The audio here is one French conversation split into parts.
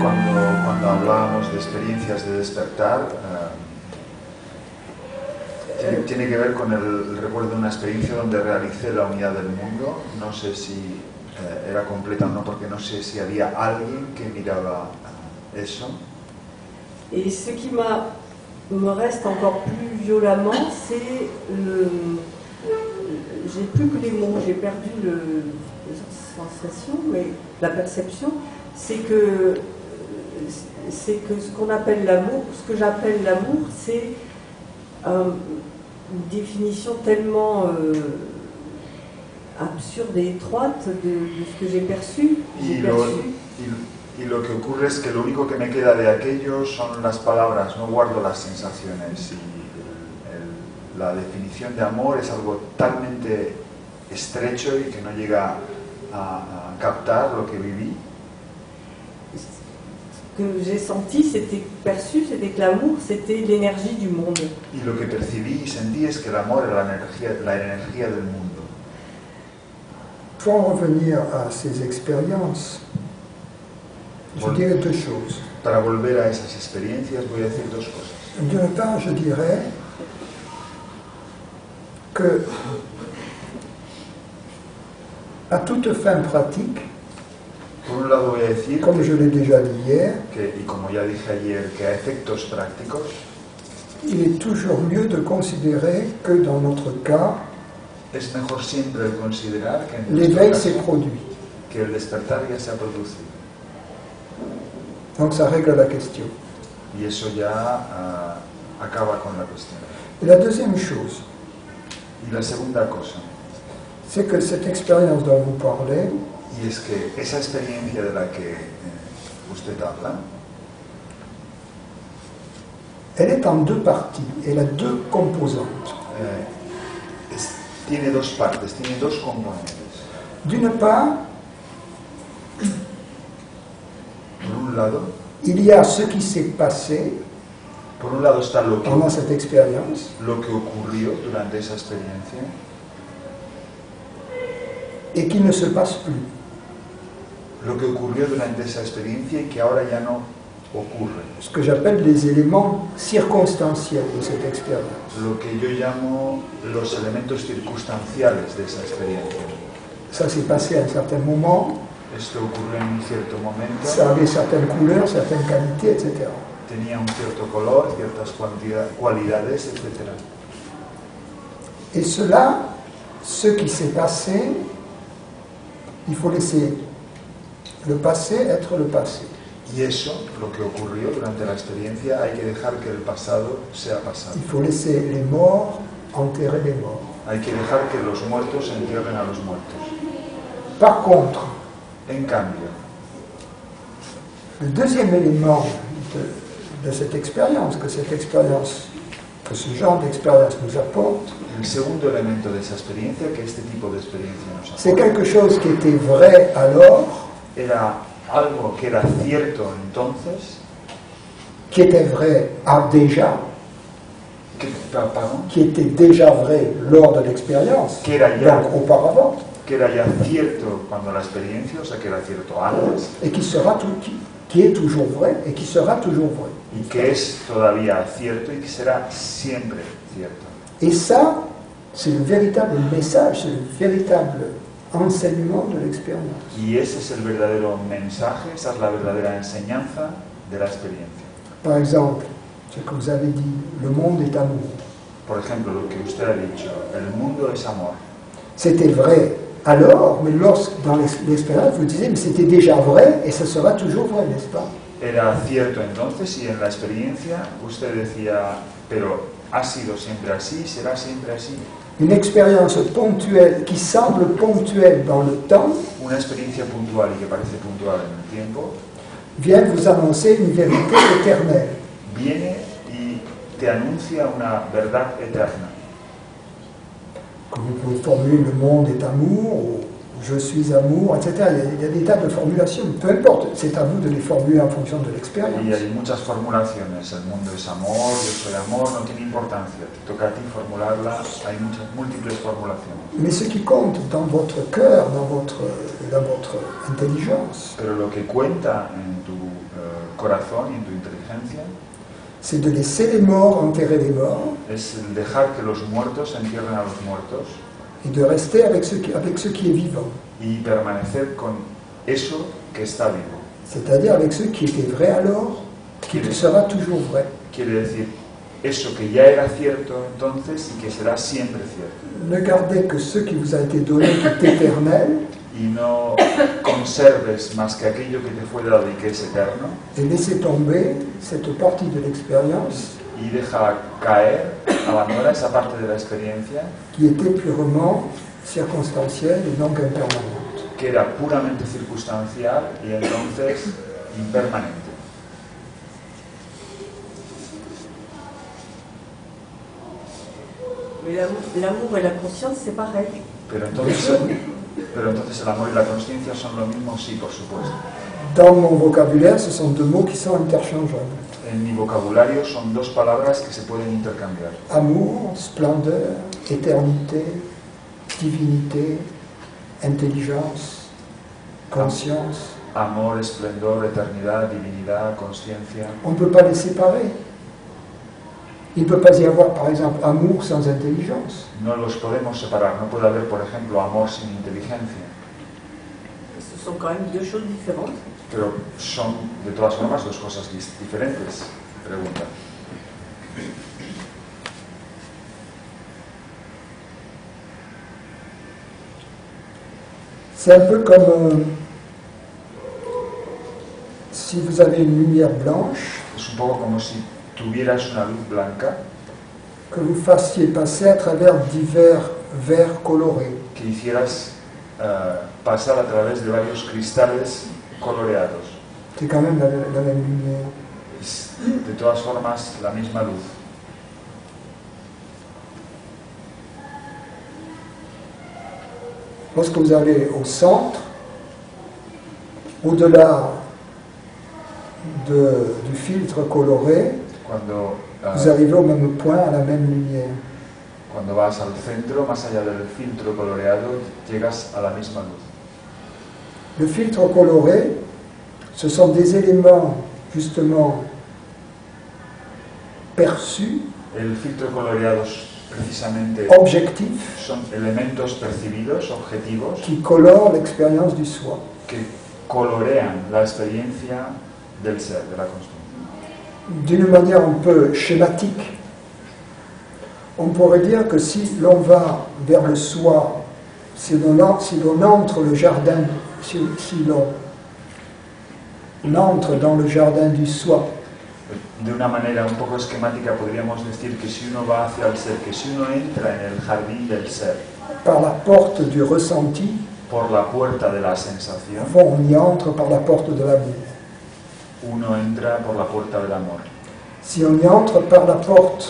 cuando hablábamos de experiencias de despertar, tiene que ver con el recuerdo de una experiencia donde realicé la unidad del mundo. No sé si era completa o no, porque no sé si había alguien que miraba eso. Et ce qui me reste encore plus violemment, c'est le... J'ai plus que les mots, j'ai perdu les sensations, mais la perception, c'est que ce qu'on appelle l'amour, ce que j'appelle l'amour, c'est une définition tellement absurde et étroite de ce que j'ai perçu. Y lo que ocurre es que lo único que me queda de aquello son las palabras, no guardo las sensaciones. Y la definición de amor es algo talmente estrecho y que no llega a captar lo que viví. Ce que j'ai senti, c'était perçu, c'était que l'amour, c'était l'énergie du monde. Y lo que percibí y sentí es que el amor era la energía del mundo. Pour en revenir à ces expériences, je dirais deux choses. Para volver a esas experiencias voy a decir dos cosas. D'une part, je dirais que à toute fin pratique, por un lado voy a decir, comme je l'ai déjà dit hier, y como ya dije ayer, que a efectos prácticos, il est toujours mieux de considérer que dans notre cas, es mejor siempre considerar que en l'éveil s'est produit. Que el despertar ya se ha producido. Donc ça règle la question. Y eso ya acaba con la cuestión. Et la deuxième chose, y la segunda cosa, c'est que cette expérience dont vous parlez, y es que esa experiencia de la que usted habla, elle est en deux parties, elle a deux composantes. Tiene dos partes, tiene dos componentes. D'une part, por un lado, il y a ce qui s'est passé por un lado está pendant cette expérience, lo que ocurrió durante esa experiencia, et qui ne se passe plus. Lo que ocurrió durante esa experiencia y que ahora ya no ocurre. Ce que j'appelle les éléments circonstanciels de cette expérience. Lo que yo llamo los elementos circunstanciales de esa experiencia. Ça s'est passé à un certain moment. Esto ocurrió en un cierto momento. Ça avait certaines couleurs, certaines qualités, etc. Tenía un cierto color, ciertas cualidades, etc. Et cela, ce qui s'est passé, il faut laisser le passé être le passé. Y eso, lo que ocurrió durante la experiencia, hay que dejar que el pasado sea pasado. Il faut laisser les morts enterrer les morts. Hay que dejar que los muertos entierren a los muertos. Par contre, en cambio, le deuxième élément de cette expérience, que ce genre d'expérience nous apporte, el segundo elemento de esa experiencia, que este tipo de experiencia nos aporta, c'est quelque chose qui était vrai alors, era algo que era cierto entonces, qui était vrai déjà, qui était déjà vrai lors de l'expérience, donc auparavant, que era ya cierto cuando la experiencia, o sea que era cierto antes, et qui est toujours vrai et qui sera toujours vrai. Y que es todavía cierto y que será siempre cierto. Et ça, c'est le véritable message, c'est le véritable enseignement de l'expérience. Y ese es el verdadero mensaje, esa es la verdadera enseñanza de la experiencia. Par exemple, ce que vous avez dit, le monde est amour. Por ejemplo, lo que usted ha dicho, el mundo es amor. C'était vrai alors, mais dans l'expérience, vous disiez, mais c'était déjà vrai et ça sera toujours vrai, n'est-ce pas? Era cierto entonces y en la experiencia usted decía, pero ha sido siempre así, será siempre así. Une expérience ponctuelle qui semble ponctuelle dans le temps, una experiencia puntual y que parece puntual en el tiempo, vient vous annoncer une vérité éternelle. Viene y te anuncia una verdad eterna. Comme vous pouvez formuler le monde est amour, ou je suis amour, etc. Il y a des tas de formulations, peu importe, c'est à vous de les formuler en fonction de l'expérience. Y hay muchas formulaciones, el mundo es amor, yo soy amor, no tiene importancia, te toca a ti formularla, hay muchas múltiples formulaciones. Mais ce qui compte dans votre cœur, dans votre intelligence, pero lo que cuenta en tu corazón y en tu inteligencia. C'est de laisser les morts enterrer les morts Es el dejar que los muertos entierren a los muertos et de rester avec ce qui est vivant, y permanecer con eso que está vivo. c'est-à-dire avec ce qui était vrai alors, qui sera toujours vrai. Quiere decir, eso que ya era cierto entonces y que será siempre cierto. Ne gardez que ce qui vous a été donné qui est éternel Y no conserves más que aquello que te fue dado y que es eterno, et laissez tomber cette partie de l'expérience y deja caer, abandona esa parte de la experiencia qui était purement circonstancielle et donc impermanente. que era puramente circunstancial y entonces impermanente. Mais l'amour et la conscience, c'est pareil. Pero entonces el amor y la conciencia son lo mismo, sí, por supuesto. Dans mon vocabulaire, ce sont deux mots qui sont interchangeables. En mi vocabulario son dos palabras que se pueden intercambiar. Amour, splendeur, éternité, divinité, intelligence, conscience. Amor, esplendor, eternidad, divinidad, conciencia. On ne peut pas les séparer. Il ne peut pas y avoir, par exemple, amour sans intelligence. No los podemos separar. No puede haber, por ejemplo, amor sin inteligencia. Ce sont quand même deux choses différentes. Pero son, de todas formas, dos cosas diferentes. Pregunta. C'est un peu comme si vous avez une lumière blanche Es un poco como si tuvieras una luz blanca que vous fassiez passer à travers divers verres colorés. que hicieras pasar a través de varios cristales coloreados. C'est quand même la même lumière. Es, de todas formas, la misma luz. Lorsque vous allez au centre, au-delà du filtre coloré, Cuando, vous arrivez au même point, à la même lumière. cuando vas al centro, más allá del filtro coloreado, llegas a la misma luz. Le filtre coloré, ce sont des éléments justement perçus, El filtro coloreado precisamente objectifs, son elementos percibidos, objetivos, qui colorent l'expérience du soi. que colorean la experiencia del ser, de la consciencia. D'une manière un peu schématique, on pourrait dire que si l'on va vers le soi, si l'on entre le jardin, si l'on entre dans le jardin du soi, De una manera un poco esquemática podríamos decir que si uno va hacia el ser, que si uno entra en el jardín del ser, par la porte du ressenti, por la puerta de la sensación, on y entre par la porte de l'amour. uno entra por la puerta del amor. Si on y entre par la porte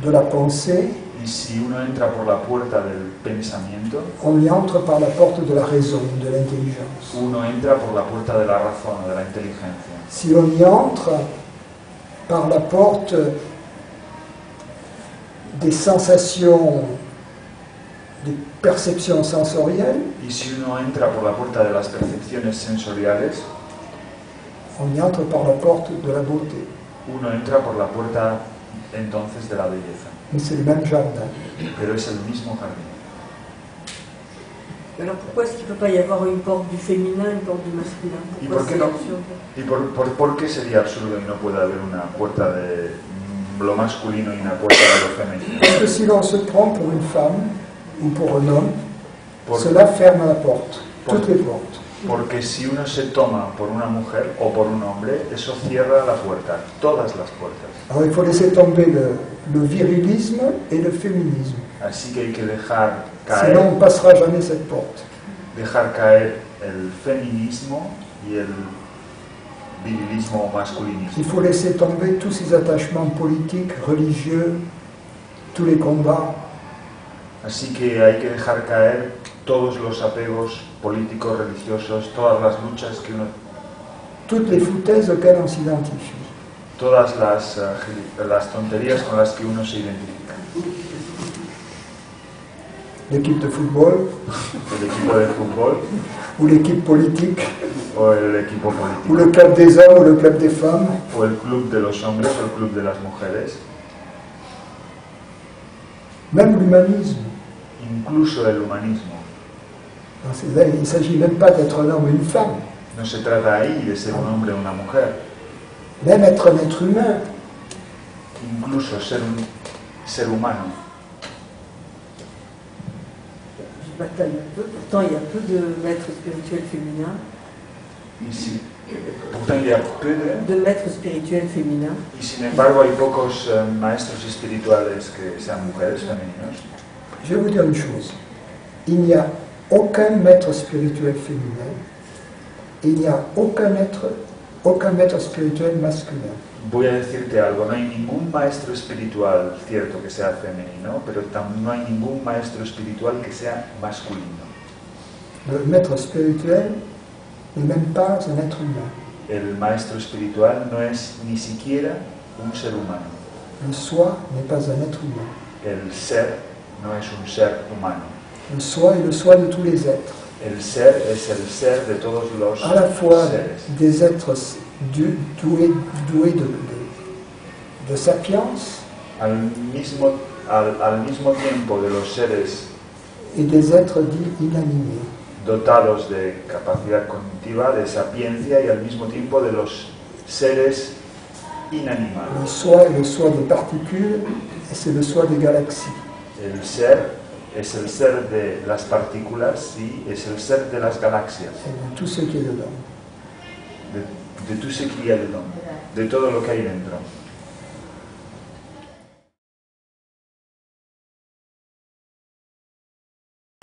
de la pensée, Y si uno entra por la puerta del pensamiento, on y entre par la porte de la raison, de l'intelligence. uno entra por la puerta de la razón o de la inteligencia. Si on y entre par la porte des sensations, des perceptions sensorielles, Y si uno entra por la puerta de las percepciones sensoriales, on y entre par la porte de la beauté. uno entra por la puerta entonces de la belleza. Mais c'est le même jardin. Pero es el mismo jardín. Alors pourquoi est-ce qu'il ne peut pas y avoir une porte du féminin, une porte du masculin? ¿Y Pourquoi por qué c'est no? absurde? ¿Y por qué sería absurdo y no puede haber una puerta de lo masculino y una puerta de lo femenino? Parce que si l'on se prend pour une femme ou pour un homme, Por- cela ferme la porte, Por- toutes les portes. Porque si uno se toma por una mujer o por un hombre, eso cierra la puerta, todas las puertas. Alors il faut laisser tomber le virilisme et le féminisme. Así que hay que dejar Sinon on ne caer, passera jamais cette porte. dejar caer el feminismo y el virilismo o masculinismo. Il faut laisser tomber tous ces attachements politiques, religieux, tous les combats. Así que hay que dejar caer todos los apegos políticos, religiosos, todas las luchas que uno, Toutes les foutaises auxquelles on s'identifie. todas las tonterías con las que uno se identifica. l'équipe de football, el equipo de fútbol ou l'équipe politique, o el equipo ou político, le club des hommes ou le club des femmes. o el club de los hombres o el club de las mujeres, Même l'humanisme. incluso el humanismo. Là, il ne s'agit même pas d'être un homme ou une femme. No se trata ahí de ser un hombre o una mujer, Même être un être humain. incluso ser un ser humano. Je bataille un peu, pourtant il y a peu de maîtres spirituels féminins. Y, pourtant, il y a peu De maîtres spirituels féminins. y sin embargo hay pocos maestros espirituales que sean mujeres, femeninos. Je vais vous dire une chose. Il n'y a aucun maître spirituel féminin. Il n'y a aucun maître spirituel masculin. Voy a decirte algo, no hay ningún maestro espiritual, cierto, que sea femenino, pero no hay ningún maestro espiritual que sea masculino. Le maître spirituel n'est même pas un être humain. El maestro espiritual no es ni siquiera un ser humano. Le soi n'est pas un être humain. El ser no es un ser humano. Le soi est le soi de tous les êtres. El ser es el ser de todos los À la fois seres. des êtres doués de sapience Al mismo tiempo de los seres et des êtres dits inanimés. dotados de capacidad cognitiva, de sapiencia, y al mismo tiempo de los seres inanimados. Le soi est le soi des particules et c'est le soi des galaxies. El ser es el ser de las partículas y es el ser de las galaxias, Et de tout ce qui est dedans. de tout ce qu'il y a dedans, de todo lo que hay dentro.